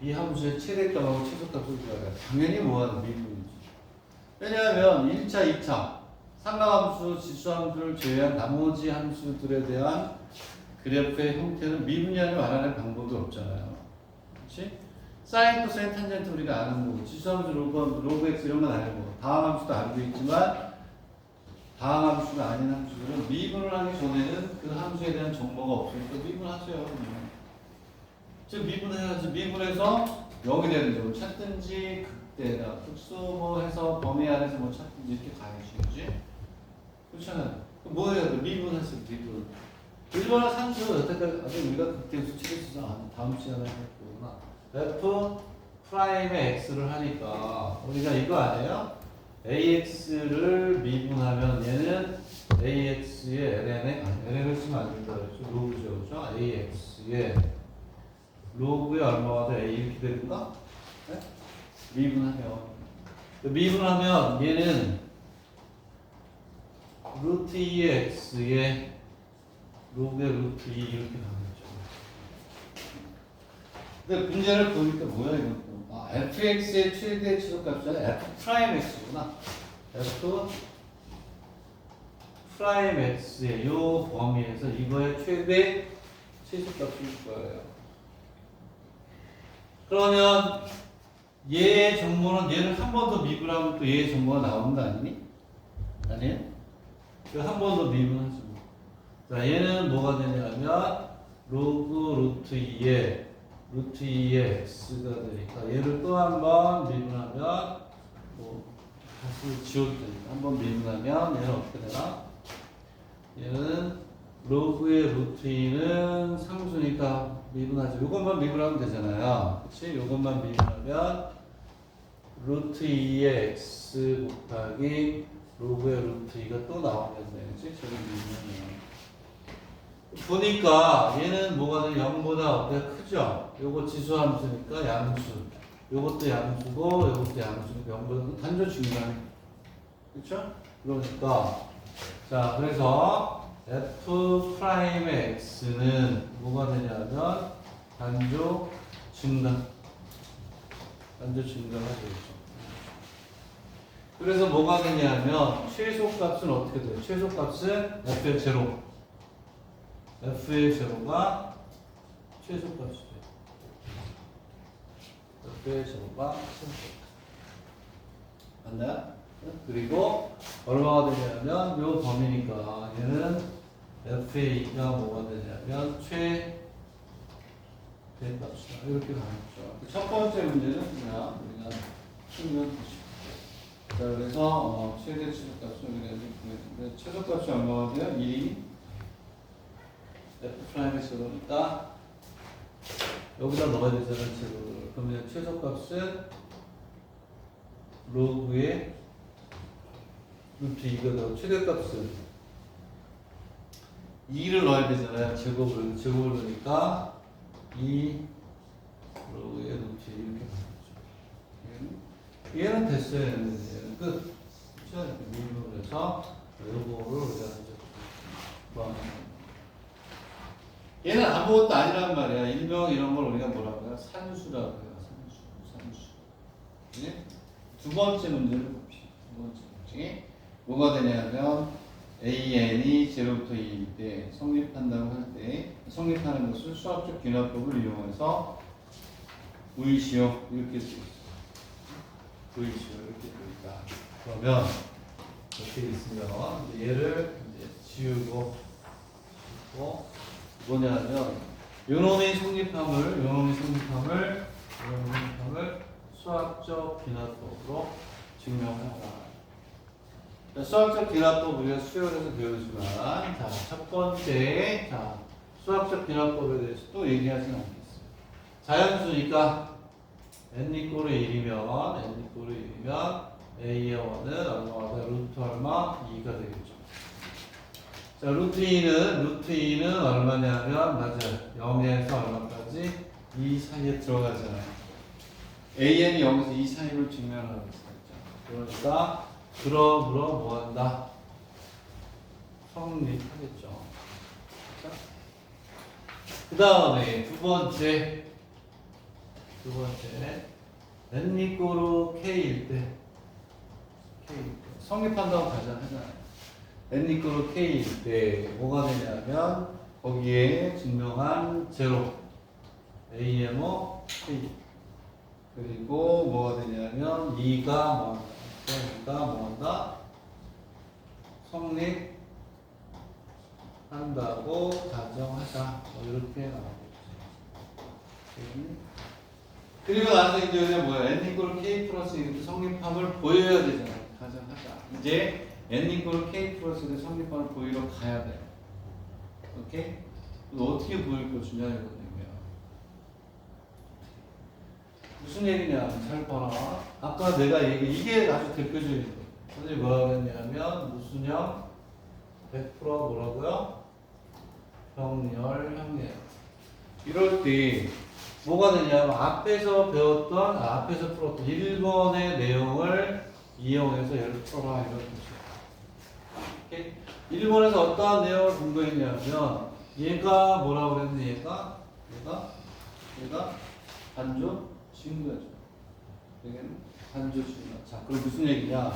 이 함수의 최대값하고 최소값을 구하라. 당연히 뭐하는 미분이지. 왜냐하면 1차, 2차 상가함수, 지수함수를 제외한 나머지 함수들에 대한 그래프의 형태는 미분이 아니라 말하는 방법이 없잖아요. 그렇지? 사인, 코사인, 탄젠트 우리가 아는 거고, 지수함수, 로그 x 이런 건 알고, 다음 함수도 알고 있지만, 다음 함수가 아닌 함수들은 미분을 하기 전에는 그 함수에 대한 정보가 없으니까 미분하세요. 그냥. 즉 미분해야지. 미분해서 0이 되는 점을 찾든지 극대나 극소 뭐 해서 범위 안에서 뭐 찾든지 이렇게 가야지. 그지? 그렇잖아요. 뭐 해야 돼? 미분했을 때 미분. 일반화 상수 여태까지 아직 우리가 극대 수치를 쓰자. 다음 시간에 할 거구나. f 프라임의 x를 하니까 우리가 이거 아니에요? ax를 미분하면 얘는 ax의 ln에 ln을 쓰면 안 된다 그랬죠? 로그죠, 그죠? ax의 로그에 얼마가 돼? a 이렇게 되는가? 네? 미분하면 얘는 루트 2의 x의 로그의 루트 2 이렇게 가겠죠. 근데 문제를 보니까 뭐야 이건? 아, fx의 최대 최소값이 아니라 f 프라임 x구나. f 프라임 x의 요 범위에서 이거의 최대 최소값일 거예요. 그러면 얘의 정보는 얘를 한 번 더 미분하면 또 얘의 정보가 나오는 거 아니니? 아니에요? 한 번 더 미분하지 뭐. 자, 얘는 뭐가 되냐면 로그 루트 2의 x가 되니까 얘를 또 한 번 미분하면 뭐 다시 지워도 되니까 한 번 미분하면 얘는 어떻게 되나? 얘는 로그의 루트 2는 상수니까 미분하죠. 요것만 미분하면 되잖아요. 그치? 요것만 미분하면 루트 2의 x 곱하기 로그의 루트 2가 또 나오면 돼. 그치? 저기 미분하면. 보니까 얘는 뭐가 돼? 0보다 어때가 크죠? 요거 지수함수니까 양수. 요것도 양수고 요것도 양수니까 0보다 단조 중간에. 그쵸? 그러니까 자, 그래서 f 프라임의 x는 뭐가 되냐면 단조 증가. 단조 증가가 되겠죠. 그래서 뭐가 되냐면 최소값은 어떻게 돼요? 최소값은 f의 제로. f의 제로가 최소값이 돼요. f의 제로가 최소값. 맞나요? 그리고 얼마가 되냐면 요 범위니까 얘는 f의 2가 뭐가 되냐면 최대값이다. 이렇게 가겠죠. 첫 번째 문제는 그냥 우리가 풀면 되죠. 자, 그래서 최대 최소값을 우리가 이렇게 구했는데 최소값이 얼마가 돼요? 1이 f 프라임의 제로니까 여기다 넣어야 되잖아요. 제로를. 그러면 최소값은 로그의 루트 2가 되고 최대값은 2를 넣어야 되잖아요. 제곱을 넣으니까 2 로그의 루트 2 이렇게 가겠죠. 얘는 됐어요. 얘는 끝. 그렇죠? 미분을 해서 요거를 우리가 이제 구하는 얘는 아무것도 아니란 말이야. 일명 이런 걸 우리가 뭐라고 해요? 산수라고 해요. 산수. 네? 두 번째 문제를 봅시다. 두 번째 문제. 뭐가 되냐면 AN이 0부터 2일 때 성립한다고 할 때 성립하는 것을 수학적 귀납법을 이용해서 V시오 이렇게 쓰고 있어요. V시오 이렇게 되어 있다. 그러면 이렇게 있으면 얘를 이제 지우고 뭐냐면 요놈의 성립함을 수학적 귀납법으로 증명하라. 수학적 귀납법 우리가 수요일에서 배우지만 자, 첫 번째 수학적 귀납법에 대해서 또 얘기하진 않겠어요. 자연수니까 n=1이면 a의 1은 얼마가 돼? 루트 얼마? 2가 되겠죠. 자, 루트 2는 얼마냐면 맞아요. 0에서 얼마까지? 2 사이에 들어가잖아요. an이 0에서 2 사이를 증명하고 있어요. 그러니까 그러므로 뭐한다? 성립하겠죠. 그 다음에 두 번째 n=k일 때 성립한다고 가정하잖아요. n=k일 때 뭐가 되냐면 거기에 증명한 제로 AMO K 그리고 뭐가 되냐면 2가 뭐한다? 성립한다고 가정하자. 이렇게 나오겠지. 그리고 나서 이제 뭐야? n 이퀄 k 플러스 1도 성립함을 보여야 되잖아. 가정하자. 이제 n 이퀄 k 플러스 1의 성립함을 보이러 가야 돼. 오케이? 어떻게 보일 것이냐 이거든요. 무슨 얘기냐? 잘 봐라. 아까 내가 이게 아주 대표적인 거. 선생님이 뭐라고 했냐면 무수형 100% 뭐라고요? 병렬형이에요. 이럴 때 뭐가 되냐면 앞에서 풀었던 1번의 내용을 이용해서 얘를 풀어라 이런 뜻이에요. 1번에서 어떠한 내용을 공부했냐면 얘가 뭐라고 그랬니? 얘가 반조 증거죠. 여기는 반조 증거. 자, 그럼 무슨 얘기냐?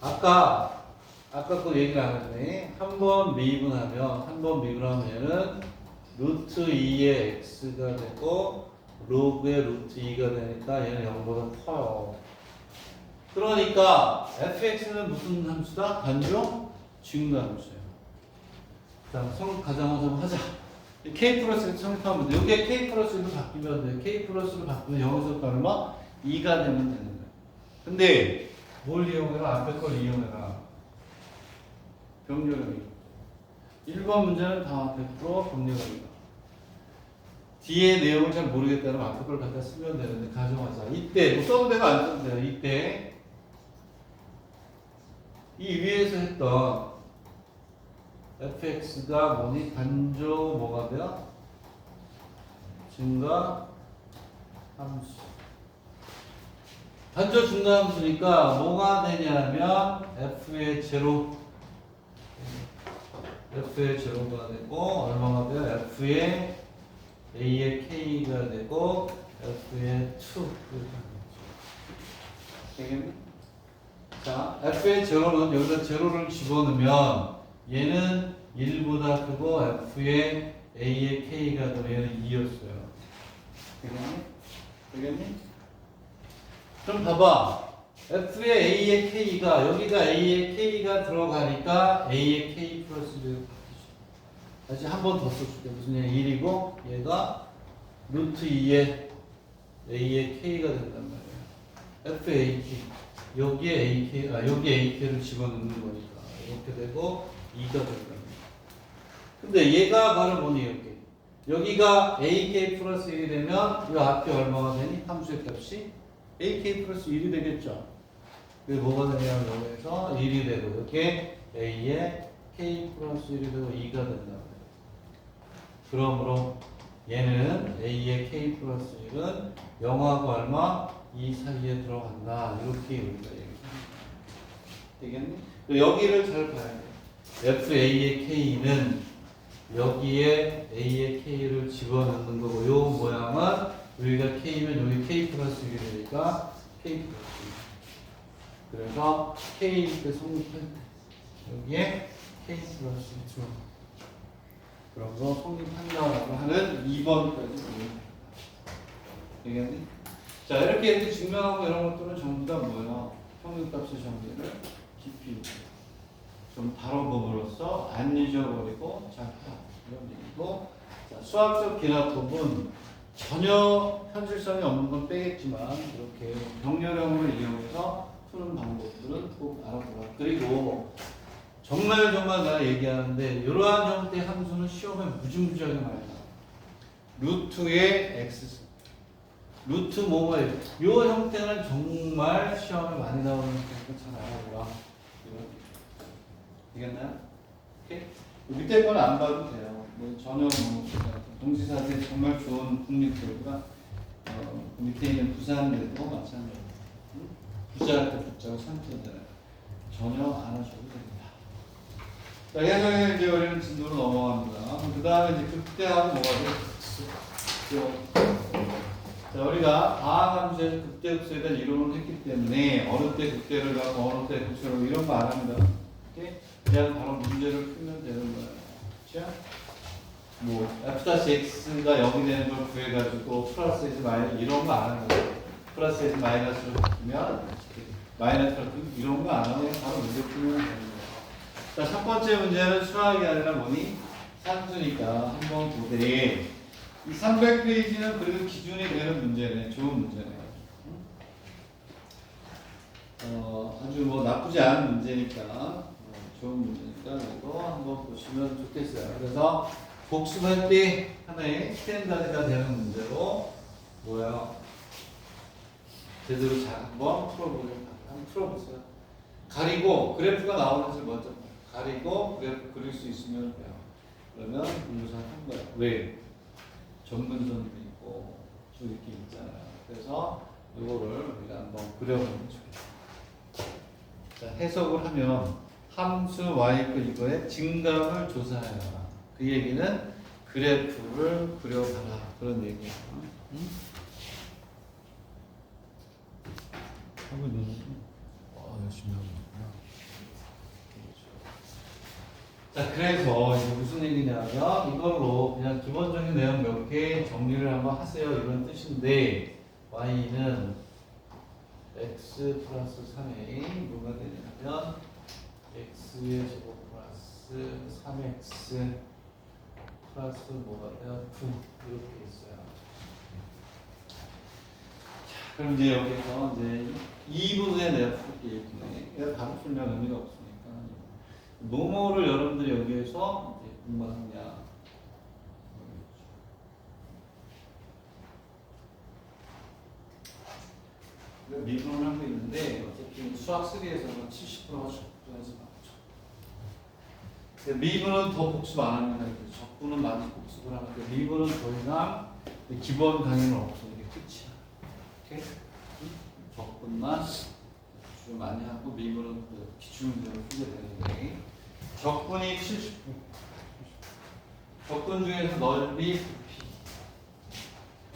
아까 그 얘기를 안 했네. 한 번 미분하면 얘는 루트 2의 x가 되고 로그의 루트 2가 되니까 얘는 0보다 커요. 그러니까 fx는 무슨 함수다? 반조 증거 함수예요. 자, 가정을 좀 하자. k 플러스를 성립하면 돼. 여기에 k 플러스로 바뀌면 돼. k 플러스로 바꾸면 0에서 얼마? 2가 되면 되는 거야. 근데 뭘 이용해라? 앞에 걸 이용해라. 병렬형이. 1번 문제는 다 100% 병렬형이다. 뒤에 내용을 잘 모르겠다면 앞에 걸 갖다 쓰면 되는데 가정하자. 이때 뭐 써도 되고 안 써도 돼요. 이때 이 위에서 했던 fx가 뭐니? 반조 뭐가 돼요? 증가 함수. 반조 증가 함수니까 뭐가 되냐면 f의 제로가 되고 얼마가 돼요? f의 a의 k가 되고 f의 2 되겠니? 자, f의 제로는 여기다 제로를 집어넣으면 얘는 1보다 크고 f의 a의 k가 되면 얘는 2였어요. 되겠니? 그럼 봐봐. f의 a의 k가 여기가 a의 k가 들어가니까 a의 k 플러스 1을 다시 한 번 더 써줄게. 무슨 얘기? 1이고 얘가 루트 2의 a의 k가 된단 말이에요. f의 ak 여기에 ak를 집어넣는 거니까 이렇게 되고 2가 된다. 근데 얘가 바로 뭐니? 여기가 ak 플러스 1이 되면 이 앞에 얼마가 되니? 함수의 값이 ak 플러스 1이 되겠죠. 그게 뭐가 되냐면 여기에서 1이 되고 이렇게 a의 k 플러스 1이 되고 2가 된다. 그러므로 얘는 a의 k 플러스 1은 0하고 얼마? 2 사이에 들어간다. 이렇게 우리가 얘기합니다. 되겠니? 여기를 잘 봐야 돼. FA의 K는 여기에 A의 K를 집어넣는 거고 요 모양은 여기가 K면 여기 K 플러스 1이 되니까 K 플러스 1. 그래서 K 때 성립할 때 여기에 K 플러스 2 그런 거 성립한다라고 하는 2번까지 되겠니? 자, 이렇게 증명하고 이런 것들은 전부 다 뭐예요? 평균값의 정리를 깊이 좀 다뤄봄으로써 안 잊어버리고 잘 이런 얘기고. 자, 수학적 기납법은 전혀 현실성이 없는 건 빼겠지만 이렇게 병렬형을 이용해서 푸는 방법들은 꼭 알아보라. 그리고 정말 내가 얘기하는데 이러한 형태의 함수는 시험에 무지무지하게 많이 나와요. 루트의 x 루트 뭐가 요 형태는 정말 시험에 많이 나오는 거니까 잘 알아보라. 되겠나요? 오케이? 밑에 거는 안 봐도 돼요. 뭐 전혀 동시사대 정말 좋은 국립교육이라 밑에 있는 부산대도 마찬가지예요. 부자할 때 붙자고 참잖아요. 전혀 안 하셔도 됩니다. 자, 해석에 이제 우리는 진도로 넘어갑니다. 그 다음에 이제 극대하고 뭐가 돼요? 자, 우리가 과학함수에서 극대극소에 대한 이론을 했기 때문에 어느 때 극대를 가고 어느 때 극소를 이런 거 안 합니다. 오케이? 그냥 바로 문제를 풀면 되는 거예요. 그렇죠? 뭐 f-x가 0이 되는 걸 구해가지고 플러스 x 마이너스 이런 거 안 하는 거예요. 플러스에서 마이너스로 바꾸면 마이너스로 이런 거 안 하고 그냥 바로 문제 풀면 되는 거예요. 자, 첫 번째 문제는 수학이 아니라 뭐니? 산수니까 한번 보되 이 300페이지는 그래도 기준이 되는 문제네. 좋은 문제네. 아주 뭐 나쁘지 않은 문제니까 좋은 문제니까 이거 한번 보시면 좋겠어요. 그래서 복습할 때 하나의 스탠다드가 되는 문제로 뭐야? 제대로 잘 한번 풀어보세요. 가리고 그래프가 나오는 것을 먼저 봐요. 가리고 그래프 그릴 수 있으면 돼요. 그러면 우선 한 거예요. 왜? 전분선도 있고 이렇게 있잖아요. 그래서 이거를 우리가 한번 그려보면 좋겠어요. 자, 해석을 하면 함수 y 이거의 증감을 조사해라. 그 얘기는 그래프를 그려봐라. 그런 얘기예요. 응? 하고 있는 열심히 하고 있구나. 자, 그래서 이제 무슨 얘기냐면 이걸로 그냥 기본적인 내용 몇 개 정리를 한번 하세요. 이런 뜻인데 y는 x 플러스 3a 뭐가 되냐면 x의 제곱 플러스 3x 플러스 뭐가 돼요? 9 이렇게 있어요. 자, 그럼 이제 여기서 이제 이 부분에 내가 풀게 있네. 내가 바로 풀면 의미가 없으니까 뭐뭐를 여러분들이 여기에서 이제 공부하느냐. 미분을 하고 있는데 어쨌든 수학 3에서는 70%가 적분에서 나오죠. 미분은 더 복습 안 합니다. 적분은 많이 복습을 하는데 미분은 더 이상 기본 강의는 없어. 이게 끝이야. 오케이? 적분만 좀 많이 하고 미분은 그 기출문제로 풀게 되는데 적분이 70%. 적분 중에서 넓이 부피.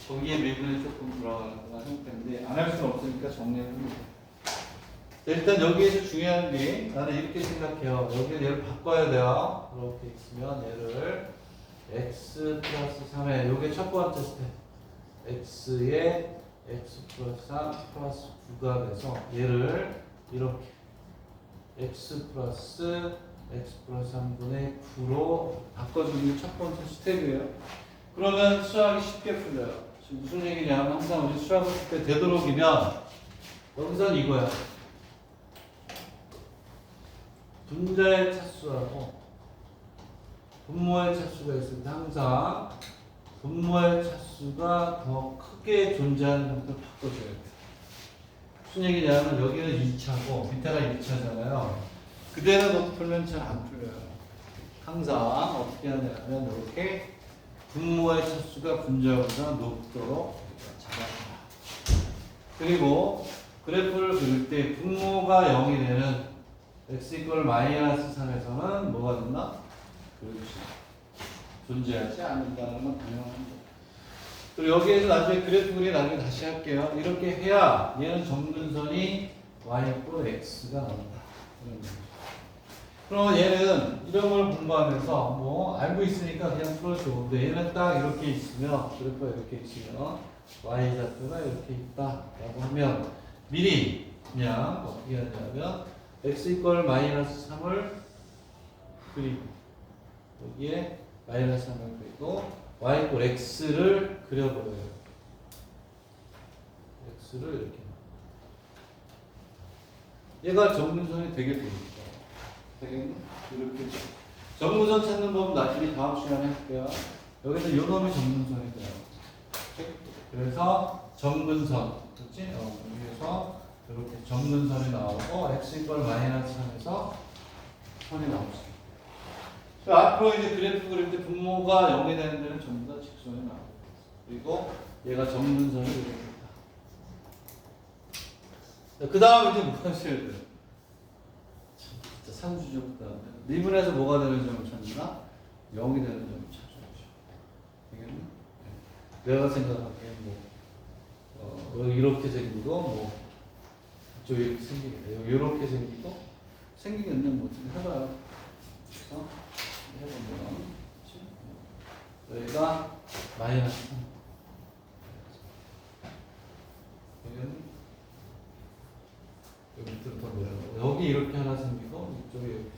거기에 미분이 조금 들어가는 형태인데 안 할 수는 없으니까 정리를 합니다. 일단 여기에서 중요한 게 나는 이렇게 생각해요. 여기 얘를 바꿔야 돼요. 이렇게 있으면 얘를 x 플러스 3에 요게 첫 번째 스텝 x에 x 플러스 3 플러스 9가 돼서 얘를 이렇게 x 플러스 3분의 9로 바꿔주는 게 첫 번째 스텝이에요. 그러면 수학이 쉽게 풀려요. 지금 무슨 얘기냐면 항상 우리 수학을 풀 때 되도록이면 여기선 이거야. 분자의 차수하고 분모의 차수가 있을 때 항상 분모의 차수가 더 크게 존재하는 형태로 바꿔줘야 돼요. 무슨 얘기냐면 여기는 2차고 밑에가 1차잖아요. 그대로 놓고 풀면 잘 안 풀려요. 항상 어떻게 하냐면 이렇게 분모의 차수가 분자보다 높도록 잡아줍니다. 그리고 그래프를 그릴 때 분모가 0이 되는 x 이퀄 마이너스 3에서는 뭐가 된다? 그렇지. 존재하지 않는다는 건 당연한 거예요. 그리고 여기에서 나중에 그래프 그리 나중에 다시 할게요. 이렇게 해야 얘는 정근선이 y 이퀄 x가 나온다. 그럼 얘는 이런 걸 공부하면서 뭐 알고 있으니까 그냥 풀어도 좋은데 얘는 딱 이렇게 있으면 그래프가 이렇게 있으면 y 좌표가 이렇게 있다라고 하면 미리 그냥 어떻게 하냐면 x 이퀄 마이너스 3을 그리고 여기에 마이너스 3을 그리고 y 이퀄 x를 그려버려요. x를 이렇게 얘가 정근선이 되게 되겠죠. 되겠네? 이렇게 정근선 찾는 법 나중에 다음 시간에 할게요. 여기서 요 놈이 정근선이 돼요. 그래서 정근선, 그렇지? 여기에서 이렇게 정근선이 나오고 x 이퀄 마이너스 3에서 선이 나오죠. 앞으로 이제 그래프 그릴 때 분모가 0이 되는 데는 전부 다 직선이 나오고 그리고 얘가 정근선이 이렇게 있다. 그 다음 이제 뭐 하셔야 돼요? 진짜 산수죠. 그 다음에 미분에서 뭐가 되는 점을 찾는다? 0이 되는 점을 찾아야죠. 알겠나? 내가 생각하기엔 뭐 이렇게 생기고 뭐 이쪽 이렇게 생기겠네요. 이렇게 생기고 생기겠네. 뭐 어떻게 해봐요. 그래서 해보면 여기가 마이너스 3. 이렇게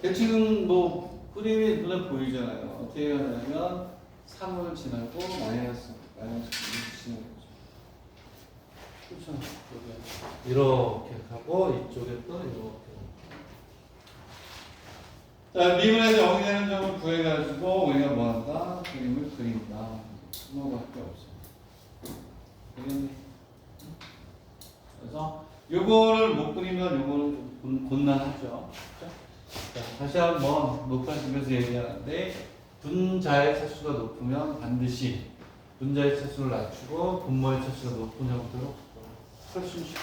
대칭은 뭐 그림이 눈에 보이잖아요. 어떻게 하냐면 3을 지나고 마이너스 지나는 거죠. 그렇죠. 이렇게 하고 이쪽에 또 이렇게. 자, 미분에서 0이 되는 점을 구해가지고 우리가 뭐한다? 그림을 그린다. 그거밖에 없어. 되겠니? 그래서 요거를 못 그리면 요거는 좀 곤란하죠. 자, 다시 한번 높아지면서 얘기하는데 분자의 차수가 높으면 반드시 분자의 차수를 낮추고 분모의 차수가 높은 형태로 훨씬 쉽다.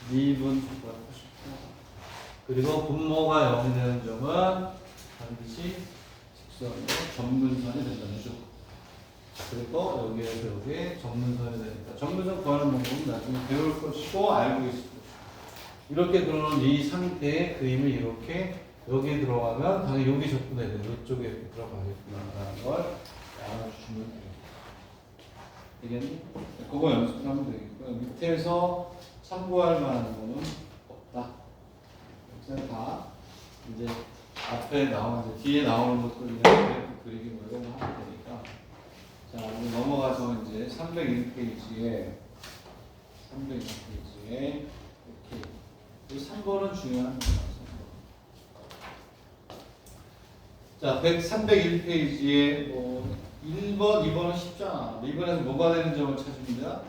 미분보다 훨씬 쉽다. 그리고 분모가 0이 되는 점은 반드시 직선으로 점근선이 된다는 점. 그리고 여기에서 여기에 점근선이 되니까 점근선 구하는 방법은 나중에 배울 것이고 알고 있을 것이고 이렇게 들어오는 이 상태의 그림을 이렇게 여기에 들어가면 당연히 여기 접근해야 돼요. 이쪽에 이렇게 들어가겠구나라는 걸 알아주시면 돼요. 되겠니? 그거 연습하면 되겠고요. 밑에서 참고할 만한 거는 없다. 그래서 다 이제 앞에 나오는 뒤에 나오는 것들 그냥 그리기 뭐 이런 거 하면 되니까 자 우리 넘어가서 이제 301페이지에 이렇게 이 3번은 중요한 거예요. 자 301페이지에 뭐 1번, 2번은 쉽잖아. 2번에서 뭐가 되는 점을 찾습니다.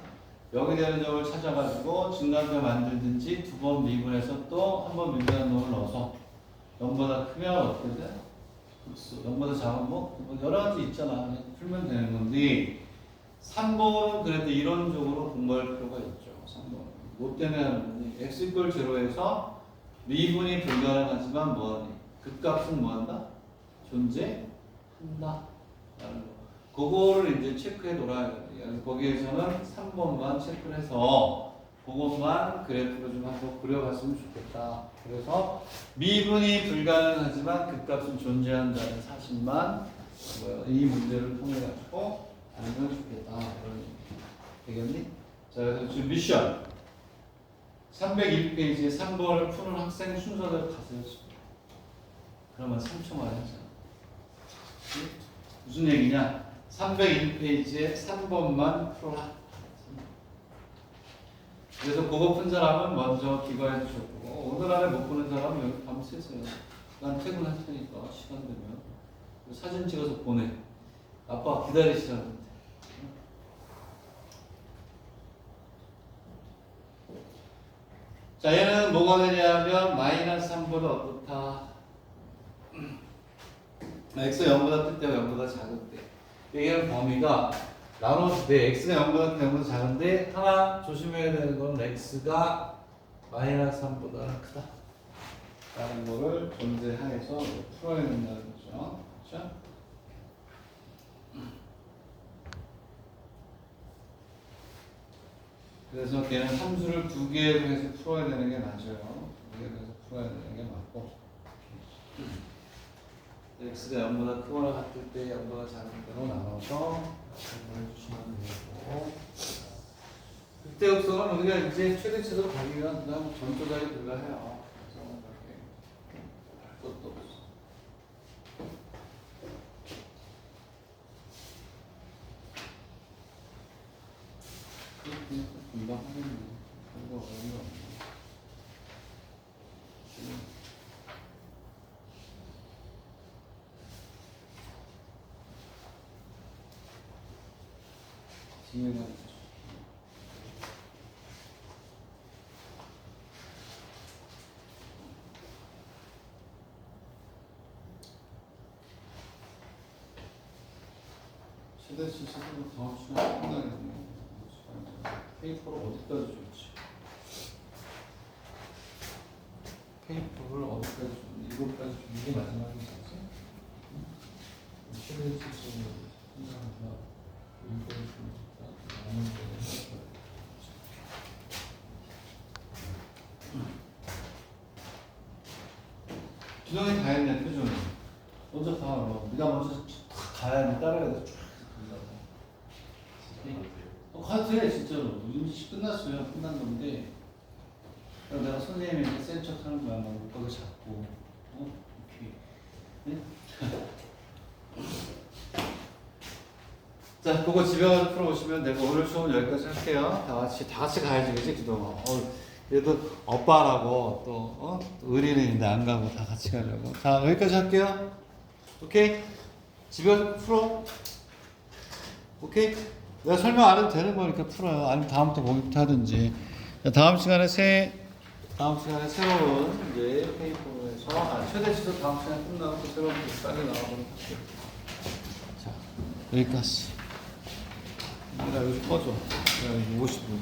여기 되는 점을 찾아가지고 증가표 만들든지 두 번 미분해서 또 한 번 미분한 놈을 넣어서 0보다 크면 어떻게 돼? 흡수. 0보다 작으면 뭐 여러 가지 있잖아. 그냥 풀면 되는 건데 3번은 그래도 이론적으로 공부할 필요가 있죠. 3번. 뭐 때문에 하는 거니? x = 0에서 미분이 불가능하지만 뭐하니? 극값은 뭐한다? 존재한다. 라는 거. 그거를 이제 체크해 놓아야 돼요. 거기에서는 3번만 체크를 해서 그것만 그래프로 좀 한번 그려봤으면 좋겠다. 그래서 미분이 불가능하지만 극값은 존재한다는 사실만 이 문제를 통해 가지고 알면 좋겠다. 그런 되겠니? 자, 그래서 지금 미션 301페이지에 3번을 푸는 학생 순서대로 가세요. 그러면 3초만 하잖아. 무슨 얘기냐? 301페이지에 3번만 풀어라. 그래서 그거 푼 사람은 먼저 기거해 주셨고 오늘 안에 못 푸는 사람은 여기 밤새세요. 난 퇴근할 테니까 시간 되면 사진 찍어서 보내. 아빠 기다리시라는데. 자 얘는 뭐가 되냐면 마이너스 3보다 어떻다. x가 0보다 클 때와 0보다 작을 때 얘기하는 범위가 나눴을 때 x가 0보다 클 때 0보다 작은데 하나 조심해야 되는 건 x가 마이너스 3보다 크다 라는 거를 전제하에서 풀어야 된다는 거죠. 그렇죠? 그래서 걔는 함수를 두 개로 해서 풀어야 되는 게 맞아요. 두 개로 해서 풀어야 되는 게 맞고 x가 0보다 크거나 같을 때 0보다 작을 때로 나눠서 해주시면 되고 그때 역서는 우리가 이제 최대치로 가기 위한 그냥 전조작이 불가해요. 그래서 이렇게 할 것도 없어. 금방 하겠네. 별거 어려운 거 없네. 진행하는 거죠. 최대치 시간을 다음 시간에 끝나겠네. 페이퍼를 어디까지 줬지? 페이퍼를 어디까지 줬니? 이거까지 줬니? 이게 마지막이었지? 최대치 시간을 끝나면서 이거를 줬다. 남은 거는 기동이 다 했네, 표정이. 먼저 가, 너. 네가 먼저 가야 따라야 돼. 가도 돼, 진짜로. 이미 끝났어요. 끝난 건데. 그럼 내가 선생님한테 센 척 하는 거야. 막 거기 잡고. 오케이. 네? 자, 그거 집에 가서 풀어보시면 되고, 오늘 수업은 여기까지 할게요. 다 같이 가야지, 그지? 기도. 얘도 오빠라고 또 의리는 안 가고 다 같이 가려고. 자, 여기까지 할게요. 오케이? 집에 가서 풀어. 오케이? 내가 설명 안 해도 되는 거니까 풀어요. 아니면 다음부터 거기부터 하든지. 자, 다음 시간에 새로운 이제 페이퍼로 해서, 최대 지수 다음 시간에 끝나고 또 새로운 비슷하게 나와보도록 할게요. 자, 여기까지. 내가 여기 꺼줘. 내가 여기 50분.